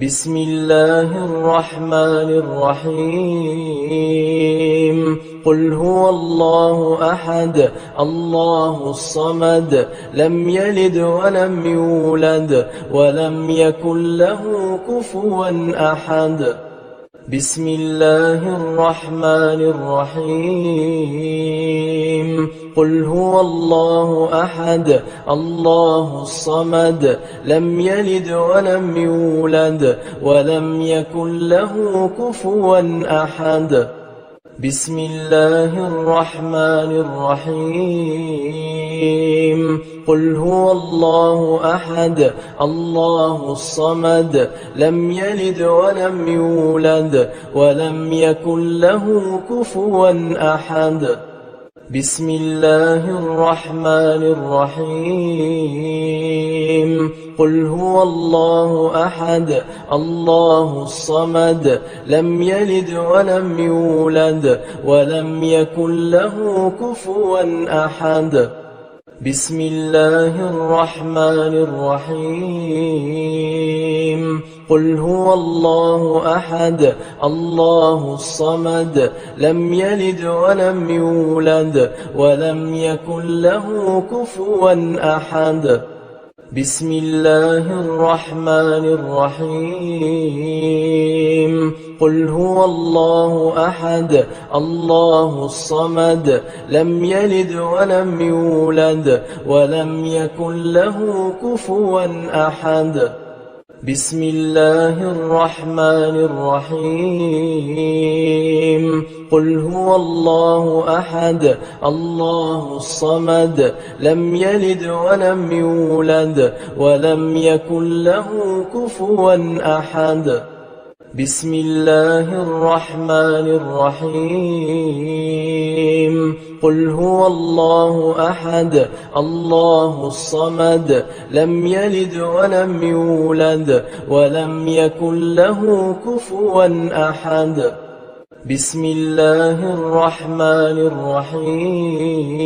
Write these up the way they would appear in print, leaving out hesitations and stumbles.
بسم الله الرحمن الرحيم قل هو الله أحد الله الصمد لم يلد ولم يولد ولم يكن له كفوا أحد بسم الله الرحمن الرحيم قل هو الله أحد الله الصمد لم يلد ولم يولد ولم يكن له كفوا أحد بسم الله الرحمن الرحيم قل هو الله أحد الله الصمد لم يلد ولم يولد ولم يكن له كفوا أحد بسم الله الرحمن الرحيم قل هو الله أحد الله الصمد لم يلد ولم يولد ولم يكن له كفوا أحد بسم الله الرحمن الرحيم قل هو الله أحد الله الصمد لم يلد ولم يولد ولم يكن له كفوا أحد بسم الله الرحمن الرحيم قل هو الله أحد الله الصمد لم يلد ولم يولد ولم يكن له كفوا أحد بسم الله الرحمن الرحيم قل هو الله أحد الله الصمد لم يلد ولم يولد ولم يكن له كفوا أحد بسم الله الرحمن الرحيم قل هو الله أحد الله الصمد لم يلد ولم يولد ولم يكن له كفوا أحد بسم الله الرحمن الرحيم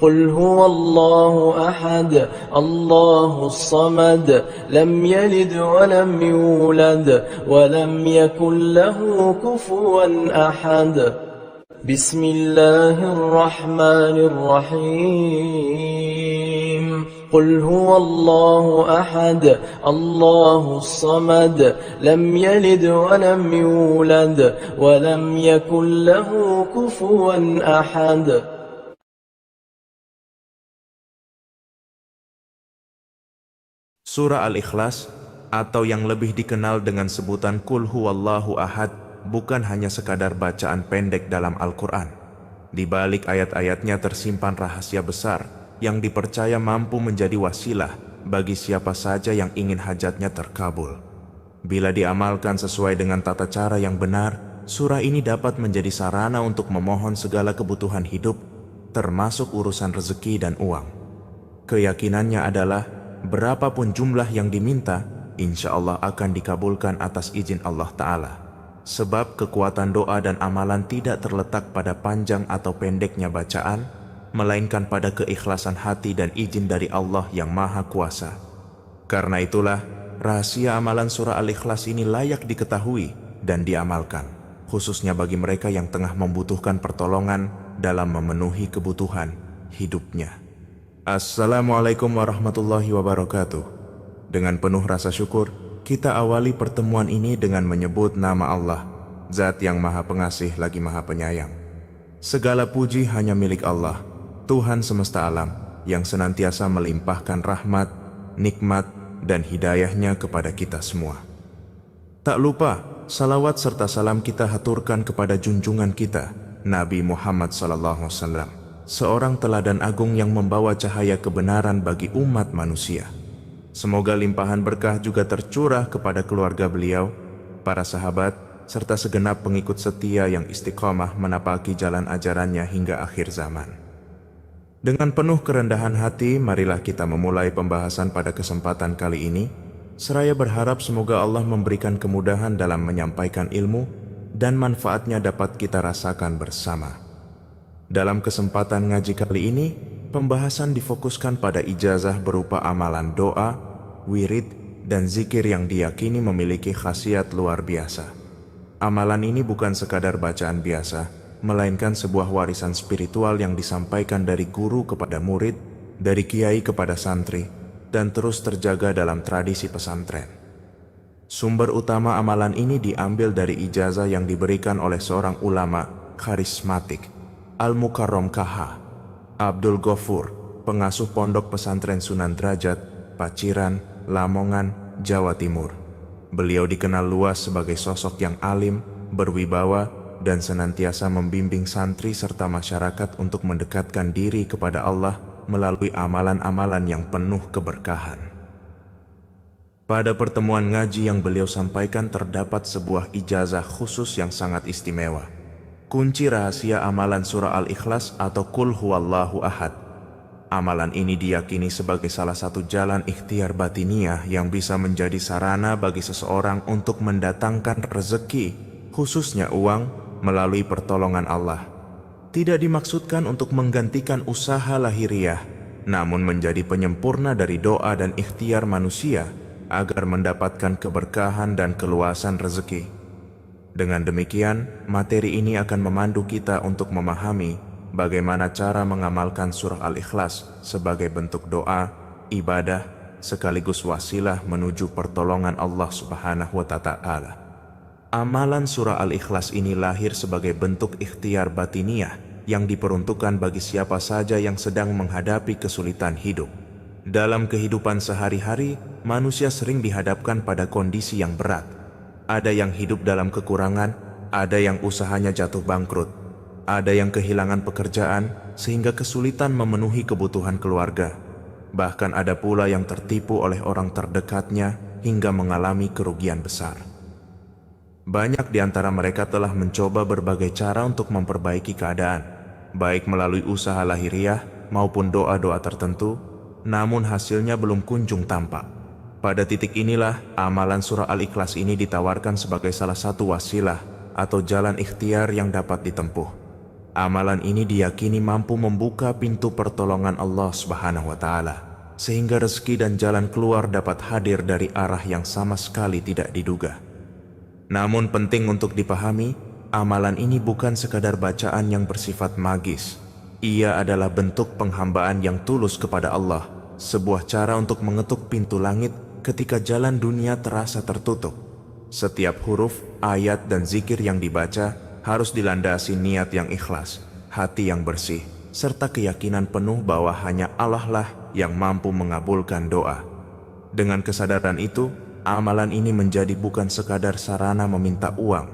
قل هو الله أحد الله الصمد لم يلد ولم يولد ولم يكن له كفوا أحد بسم الله الرحمن الرحيم قل هو الله أحد الله الصمد لم يلد ولم يولد ولم يكن له كفوا أحد. Surah Al-Ikhlas, atau yang lebih dikenal dengan sebutan Qul Huwallahu Ahad, bukan hanya sekadar bacaan pendek dalam Al-Quran. Di balik ayat-ayatnya tersimpan rahasia besar yang dipercaya mampu menjadi wasilah bagi siapa saja yang ingin hajatnya terkabul. Bila diamalkan sesuai dengan tata cara yang benar, surah ini dapat menjadi sarana untuk memohon segala kebutuhan hidup, termasuk urusan rezeki dan uang. Keyakinannya adalah berapapun jumlah yang diminta, insya Allah akan dikabulkan atas izin Allah Ta'ala. Sebab kekuatan doa dan amalan tidak terletak pada panjang atau pendeknya bacaan, melainkan pada keikhlasan hati dan izin dari Allah yang Maha Kuasa. Karena itulah, rahasia amalan surah Al-Ikhlas ini layak diketahui dan diamalkan, khususnya bagi mereka yang tengah membutuhkan pertolongan dalam memenuhi kebutuhan hidupnya. Assalamualaikum warahmatullahi wabarakatuh. Dengan penuh rasa syukur, kita awali pertemuan ini dengan menyebut nama Allah, Zat yang Maha Pengasih lagi Maha Penyayang. Segala puji hanya milik Allah, Tuhan semesta alam, yang senantiasa melimpahkan rahmat, nikmat, dan hidayahnya kepada kita semua. Tak lupa, salawat serta salam kita haturkan kepada junjungan kita, Nabi Muhammad SAW, seorang teladan agung yang membawa cahaya kebenaran bagi umat manusia. Semoga limpahan berkah juga tercurah kepada keluarga beliau, para sahabat, serta segenap pengikut setia yang istiqamah menapaki jalan ajarannya hingga akhir zaman. Dengan penuh kerendahan hati, marilah kita memulai pembahasan pada kesempatan kali ini, seraya berharap semoga Allah memberikan kemudahan dalam menyampaikan ilmu dan manfaatnya dapat kita rasakan bersama. Dalam kesempatan ngaji kali ini, pembahasan difokuskan pada ijazah berupa amalan doa, wirid, dan zikir yang diyakini memiliki khasiat luar biasa. Amalan ini bukan sekadar bacaan biasa, melainkan sebuah warisan spiritual yang disampaikan dari guru kepada murid, dari kiai kepada santri, dan terus terjaga dalam tradisi pesantren. Sumber utama amalan ini diambil dari ijazah yang diberikan oleh seorang ulama karismatik, Al-Mukarram KH, Abdul Ghafur, pengasuh pondok pesantren Sunan Derajat, Paciran, Lamongan, Jawa Timur. Beliau dikenal luas sebagai sosok yang alim, berwibawa, dan senantiasa membimbing santri serta masyarakat untuk mendekatkan diri kepada Allah melalui amalan-amalan yang penuh keberkahan. Pada pertemuan ngaji yang beliau sampaikan terdapat sebuah ijazah khusus yang sangat istimewa. Kunci rahasia amalan surah Al-Ikhlas atau Qul Huwallahu Ahad. Amalan ini diyakini sebagai salah satu jalan ikhtiar batiniyah yang bisa menjadi sarana bagi seseorang untuk mendatangkan rezeki, khususnya uang, melalui pertolongan Allah. Tidak dimaksudkan untuk menggantikan usaha lahiriah, namun menjadi penyempurna dari doa dan ikhtiar manusia agar mendapatkan keberkahan dan keluasan rezeki. Dengan demikian, materi ini akan memandu kita untuk memahami bagaimana cara mengamalkan surah Al-Ikhlas sebagai bentuk doa, ibadah, sekaligus wasilah menuju pertolongan Allah Subhanahu wa Ta'ala. Amalan surah Al-Ikhlas ini lahir sebagai bentuk ikhtiar batiniyah yang diperuntukkan bagi siapa saja yang sedang menghadapi kesulitan hidup. Dalam kehidupan sehari-hari, manusia sering dihadapkan pada kondisi yang berat. Ada yang hidup dalam kekurangan, ada yang usahanya jatuh bangkrut, ada yang kehilangan pekerjaan sehingga kesulitan memenuhi kebutuhan keluarga. Bahkan ada pula yang tertipu oleh orang terdekatnya hingga mengalami kerugian besar. Banyak di antara mereka telah mencoba berbagai cara untuk memperbaiki keadaan, baik melalui usaha lahiriah maupun doa-doa tertentu, namun hasilnya belum kunjung tampak. Pada titik inilah amalan surah Al-Ikhlas ini ditawarkan sebagai salah satu wasilah atau jalan ikhtiar yang dapat ditempuh. Amalan ini diyakini mampu membuka pintu pertolongan Allah Subhanahu wa Ta'ala, sehingga rezeki dan jalan keluar dapat hadir dari arah yang sama sekali tidak diduga. Namun penting untuk dipahami, amalan ini bukan sekadar bacaan yang bersifat magis. Ia adalah bentuk penghambaan yang tulus kepada Allah, sebuah cara untuk mengetuk pintu langit ketika jalan dunia terasa tertutup. Setiap huruf, ayat, dan zikir yang dibaca harus dilandasi niat yang ikhlas, hati yang bersih, serta keyakinan penuh bahwa hanya Allah lah yang mampu mengabulkan doa. Dengan kesadaran itu, amalan ini menjadi bukan sekadar sarana meminta uang,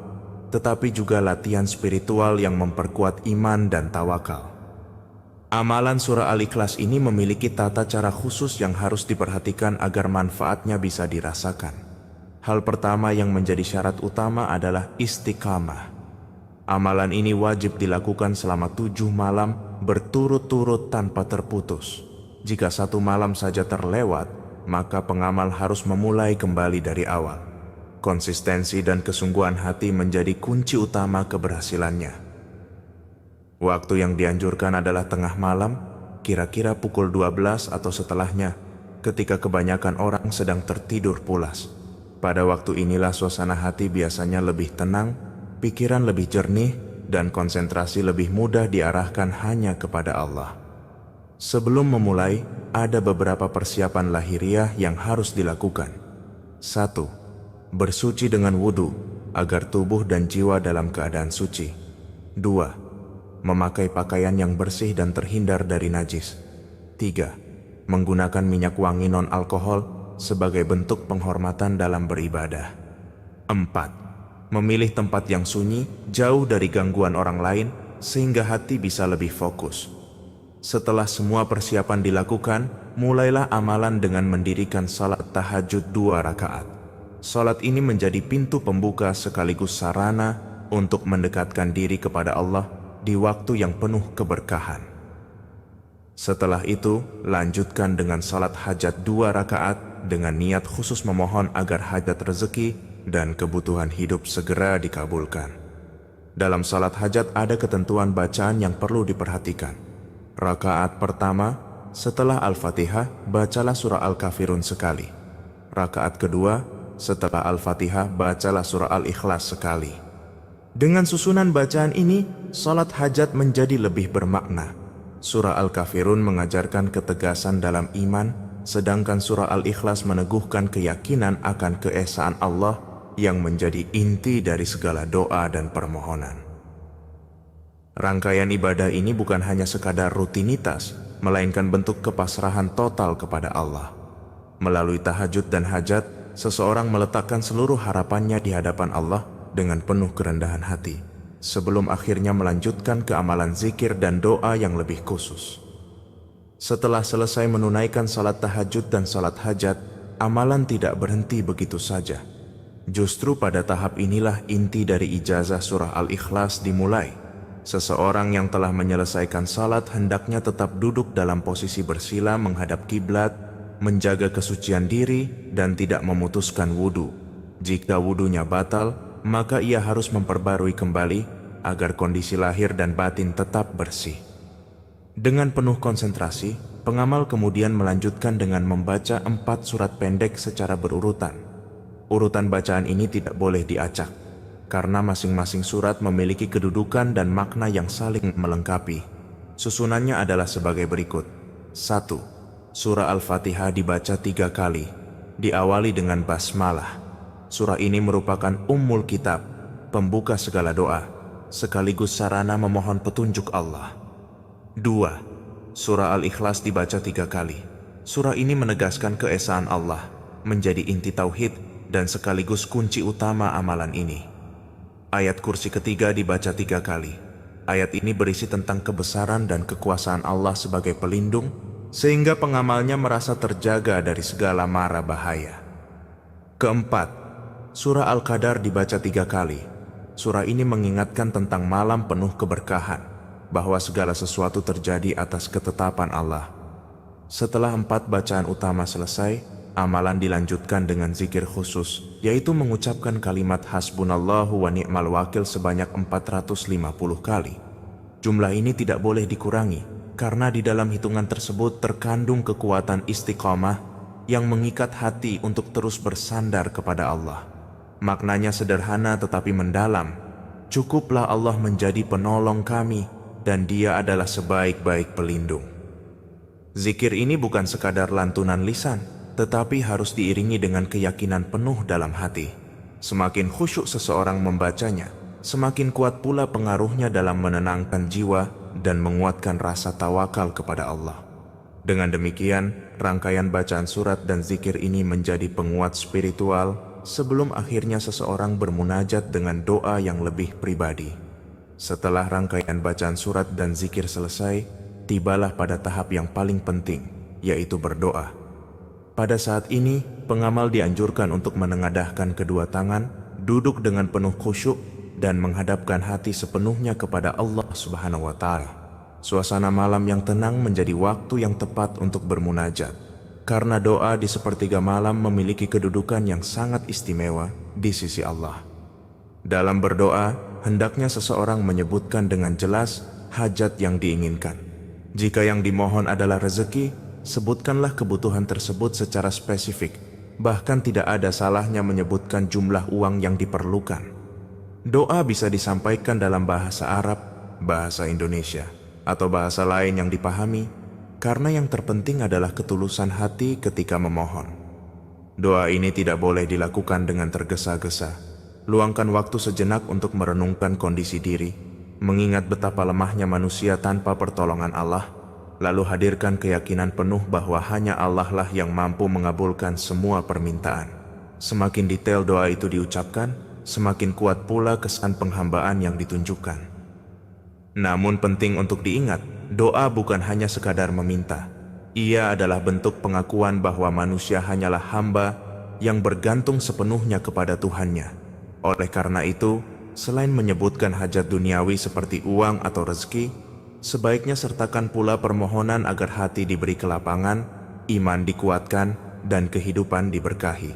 tetapi juga latihan spiritual yang memperkuat iman dan tawakal. Amalan surah Al-Ikhlas ini memiliki tata cara khusus yang harus diperhatikan agar manfaatnya bisa dirasakan. Hal pertama yang menjadi syarat utama adalah istiqamah. Amalan ini wajib dilakukan selama 7 malam berturut-turut tanpa terputus. Jika 1 malam saja terlewat, maka pengamal harus memulai kembali dari awal. Konsistensi dan kesungguhan hati menjadi kunci utama keberhasilannya. Waktu yang dianjurkan adalah tengah malam, kira-kira pukul 12 atau setelahnya, ketika kebanyakan orang sedang tertidur pulas. Pada waktu inilah suasana hati biasanya lebih tenang, pikiran lebih jernih, dan konsentrasi lebih mudah diarahkan hanya kepada Allah. Sebelum memulai, ada beberapa persiapan lahiriah yang harus dilakukan. 1. Bersuci dengan wudhu, agar tubuh dan jiwa dalam keadaan suci. 2. Memakai pakaian yang bersih dan terhindar dari najis. 3. Menggunakan minyak wangi non-alkohol sebagai bentuk penghormatan dalam beribadah. 4. Memilih tempat yang sunyi, jauh dari gangguan orang lain, sehingga hati bisa lebih fokus. Setelah semua persiapan dilakukan, mulailah amalan dengan mendirikan salat tahajud 2 rakaat. Salat ini menjadi pintu pembuka sekaligus sarana untuk mendekatkan diri kepada Allah di waktu yang penuh keberkahan. Setelah itu, lanjutkan dengan salat hajat 2 rakaat dengan niat khusus memohon agar hajat rezeki dan kebutuhan hidup segera dikabulkan. Dalam salat hajat ada ketentuan bacaan yang perlu diperhatikan. Rakaat pertama, setelah Al-Fatihah, bacalah surah Al-Kafirun sekali. Rakaat kedua, setelah Al-Fatihah bacalah surah Al-Ikhlas sekali. Dengan susunan bacaan ini, salat hajat menjadi lebih bermakna. Surah Al-Kafirun mengajarkan ketegasan dalam iman, sedangkan surah Al-Ikhlas meneguhkan keyakinan akan keesaan Allah yang menjadi inti dari segala doa dan permohonan. Rangkaian ibadah ini bukan hanya sekadar rutinitas, melainkan bentuk kepasrahan total kepada Allah. Melalui tahajud dan hajat, seseorang meletakkan seluruh harapannya di hadapan Allah dengan penuh kerendahan hati, sebelum akhirnya melanjutkan ke amalan zikir dan doa yang lebih khusus. Setelah selesai menunaikan salat tahajud dan salat hajat, amalan tidak berhenti begitu saja. Justru pada tahap inilah inti dari ijazah surah Al-Ikhlas dimulai. Seseorang yang telah menyelesaikan salat hendaknya tetap duduk dalam posisi bersila menghadap kiblat, menjaga kesucian diri, dan tidak memutuskan wudu. Jika wudunya batal, maka ia harus memperbarui kembali agar kondisi lahir dan batin tetap bersih. Dengan penuh konsentrasi, pengamal kemudian melanjutkan dengan membaca 4 surat pendek secara berurutan. Urutan bacaan ini tidak boleh diacak, karena masing-masing surat memiliki kedudukan dan makna yang saling melengkapi. Susunannya adalah sebagai berikut. 1. Surah Al-Fatihah dibaca 3 kali, diawali dengan basmalah. Surah ini merupakan ummul kitab, pembuka segala doa, sekaligus sarana memohon petunjuk Allah. 2. Surah Al-Ikhlas dibaca 3 kali. Surah ini menegaskan keesaan Allah, menjadi inti tauhid dan sekaligus kunci utama amalan ini. Ayat kursi ketiga dibaca 3 kali. Ayat ini berisi tentang kebesaran dan kekuasaan Allah sebagai pelindung, sehingga pengamalnya merasa terjaga dari segala mara bahaya. Keempat, surah Al-Qadar dibaca 3 kali. Surah ini mengingatkan tentang malam penuh keberkahan, bahwa segala sesuatu terjadi atas ketetapan Allah. Setelah 4 bacaan utama selesai, amalan dilanjutkan dengan zikir khusus, yaitu mengucapkan kalimat hasbunallahu wa ni'mal wakil sebanyak 450 kali. Jumlah ini tidak boleh dikurangi, karena di dalam hitungan tersebut terkandung kekuatan istiqamah yang mengikat hati untuk terus bersandar kepada Allah. Maknanya sederhana tetapi mendalam. Cukuplah Allah menjadi penolong kami, dan Dia adalah sebaik-baik pelindung. Zikir ini bukan sekadar lantunan lisan, tetapi harus diiringi dengan keyakinan penuh dalam hati. Semakin khusyuk seseorang membacanya, semakin kuat pula pengaruhnya dalam menenangkan jiwa dan menguatkan rasa tawakal kepada Allah. Dengan demikian, rangkaian bacaan surat dan zikir ini menjadi penguat spiritual sebelum akhirnya seseorang bermunajat dengan doa yang lebih pribadi. Setelah rangkaian bacaan surat dan zikir selesai, tibalah pada tahap yang paling penting, yaitu berdoa. Pada saat ini, pengamal dianjurkan untuk menengadahkan kedua tangan, duduk dengan penuh khusyuk, dan menghadapkan hati sepenuhnya kepada Allah Subhanahu wa Ta'ala. Suasana malam yang tenang menjadi waktu yang tepat untuk bermunajat, karena doa di sepertiga malam memiliki kedudukan yang sangat istimewa di sisi Allah. Dalam berdoa, hendaknya seseorang menyebutkan dengan jelas hajat yang diinginkan. Jika yang dimohon adalah rezeki, sebutkanlah kebutuhan tersebut secara spesifik. Bahkan tidak ada salahnya menyebutkan jumlah uang yang diperlukan. Doa bisa disampaikan dalam bahasa Arab, bahasa Indonesia, atau bahasa lain yang dipahami, karena yang terpenting adalah ketulusan hati ketika memohon. Doa ini tidak boleh dilakukan dengan tergesa-gesa. Luangkan waktu sejenak untuk merenungkan kondisi diri, mengingat betapa lemahnya manusia tanpa pertolongan Allah, lalu hadirkan keyakinan penuh bahwa hanya Allah lah yang mampu mengabulkan semua permintaan. Semakin detail doa itu diucapkan, semakin kuat pula kesan penghambaan yang ditunjukkan. Namun penting untuk diingat, doa bukan hanya sekadar meminta. Ia adalah bentuk pengakuan bahwa manusia hanyalah hamba yang bergantung sepenuhnya kepada Tuhannya. Oleh karena itu, selain menyebutkan hajat duniawi seperti uang atau rezeki, sebaiknya sertakan pula permohonan agar hati diberi kelapangan, iman dikuatkan, dan kehidupan diberkahi.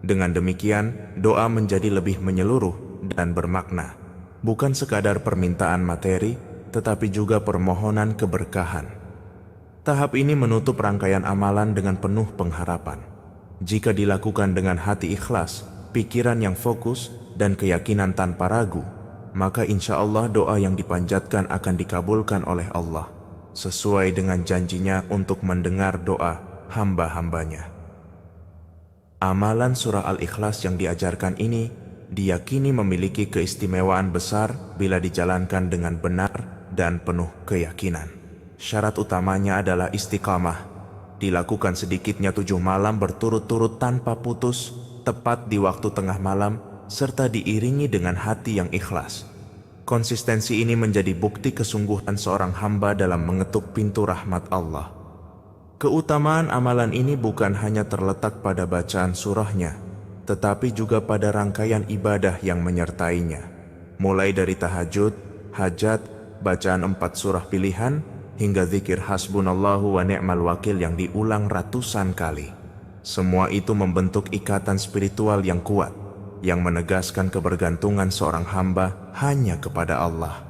Dengan demikian, doa menjadi lebih menyeluruh dan bermakna, bukan sekadar permintaan materi, tetapi juga permohonan keberkahan. Tahap ini menutup rangkaian amalan dengan penuh pengharapan. Jika dilakukan dengan hati ikhlas, pikiran yang fokus, dan keyakinan tanpa ragu, maka insya Allah doa yang dipanjatkan akan dikabulkan oleh Allah, sesuai dengan janjinya untuk mendengar doa hamba-hambanya. Amalan surah Al-Ikhlas yang diajarkan ini diyakini memiliki keistimewaan besar bila dijalankan dengan benar dan penuh keyakinan. Syarat utamanya adalah istiqamah, dilakukan sedikitnya 7 malam berturut-turut tanpa putus, tepat di waktu tengah malam, serta diiringi dengan hati yang ikhlas. Konsistensi ini menjadi bukti kesungguhan seorang hamba dalam mengetuk pintu rahmat Allah. Keutamaan amalan ini bukan hanya terletak pada bacaan surahnya, tetapi juga pada rangkaian ibadah yang menyertainya, mulai dari tahajud, hajat, bacaan 4 surah pilihan, hingga zikir hasbunallahu wa ni'mal wakil yang diulang ratusan kali. Semua itu membentuk ikatan spiritual yang kuat, yang menegaskan kebergantungan seorang hamba hanya kepada Allah.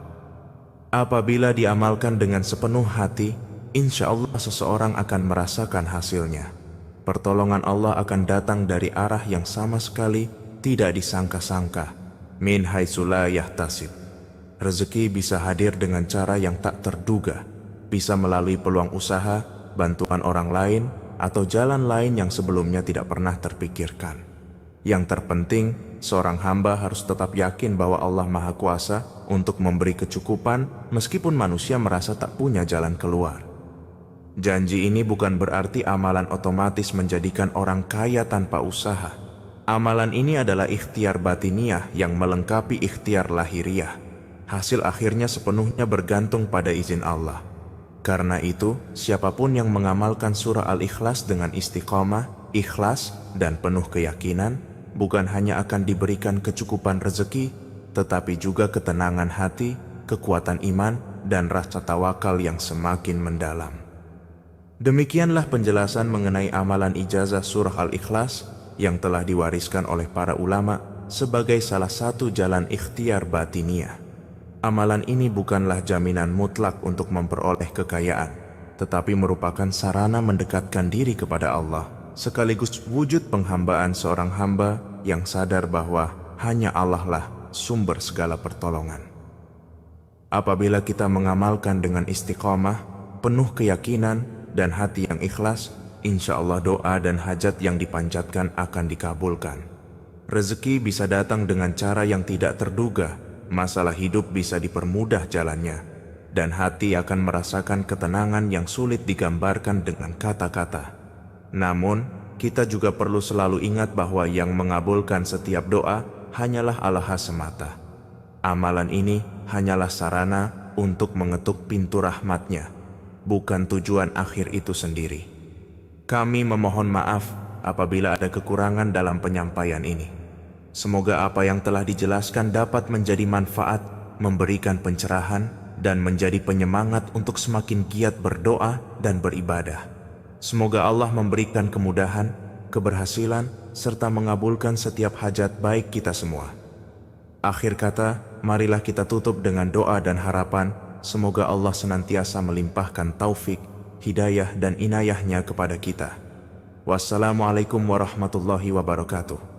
Apabila diamalkan dengan sepenuh hati, insya Allah seseorang akan merasakan hasilnya. Pertolongan Allah akan datang dari arah yang sama sekali tidak disangka-sangka, min haitsu la yahtasib. Rezeki bisa hadir dengan cara yang tak terduga, bisa melalui peluang usaha, bantuan orang lain, atau jalan lain yang sebelumnya tidak pernah terpikirkan. Yang terpenting, seorang hamba harus tetap yakin bahwa Allah Maha Kuasa untuk memberi kecukupan meskipun manusia merasa tak punya jalan keluar. Janji ini bukan berarti amalan otomatis menjadikan orang kaya tanpa usaha. Amalan ini adalah ikhtiar batiniah yang melengkapi ikhtiar lahiriah. Hasil akhirnya sepenuhnya bergantung pada izin Allah. Karena itu, siapapun yang mengamalkan surah Al-Ikhlas dengan istiqamah, ikhlas, dan penuh keyakinan, bukan hanya akan diberikan kecukupan rezeki, tetapi juga ketenangan hati, kekuatan iman, dan rasa tawakal yang semakin mendalam. Demikianlah penjelasan mengenai amalan ijazah surah Al-Ikhlas yang telah diwariskan oleh para ulama sebagai salah satu jalan ikhtiar batiniah. Amalan ini bukanlah jaminan mutlak untuk memperoleh kekayaan, tetapi merupakan sarana mendekatkan diri kepada Allah, sekaligus wujud penghambaan seorang hamba yang sadar bahwa hanya Allah lah sumber segala pertolongan. Apabila kita mengamalkan dengan istiqamah, penuh keyakinan, dan hati yang ikhlas, insya Allah doa dan hajat yang dipanjatkan akan dikabulkan. Rezeki bisa datang dengan cara yang tidak terduga, masalah hidup bisa dipermudah jalannya, dan hati akan merasakan ketenangan yang sulit digambarkan dengan kata-kata. Namun, kita juga perlu selalu ingat bahwa yang mengabulkan setiap doa hanyalah Allah semata. Amalan ini hanyalah sarana untuk mengetuk pintu rahmat-Nya, bukan tujuan akhir itu sendiri. Kami memohon maaf apabila ada kekurangan dalam penyampaian ini. Semoga apa yang telah dijelaskan dapat menjadi manfaat, memberikan pencerahan, dan menjadi penyemangat untuk semakin giat berdoa dan beribadah. Semoga Allah memberikan kemudahan, keberhasilan, serta mengabulkan setiap hajat baik kita semua. Akhir kata, marilah kita tutup dengan doa dan harapan, semoga Allah senantiasa melimpahkan taufik, hidayah dan inayahnya kepada kita. Wassalamualaikum warahmatullahi wabarakatuh.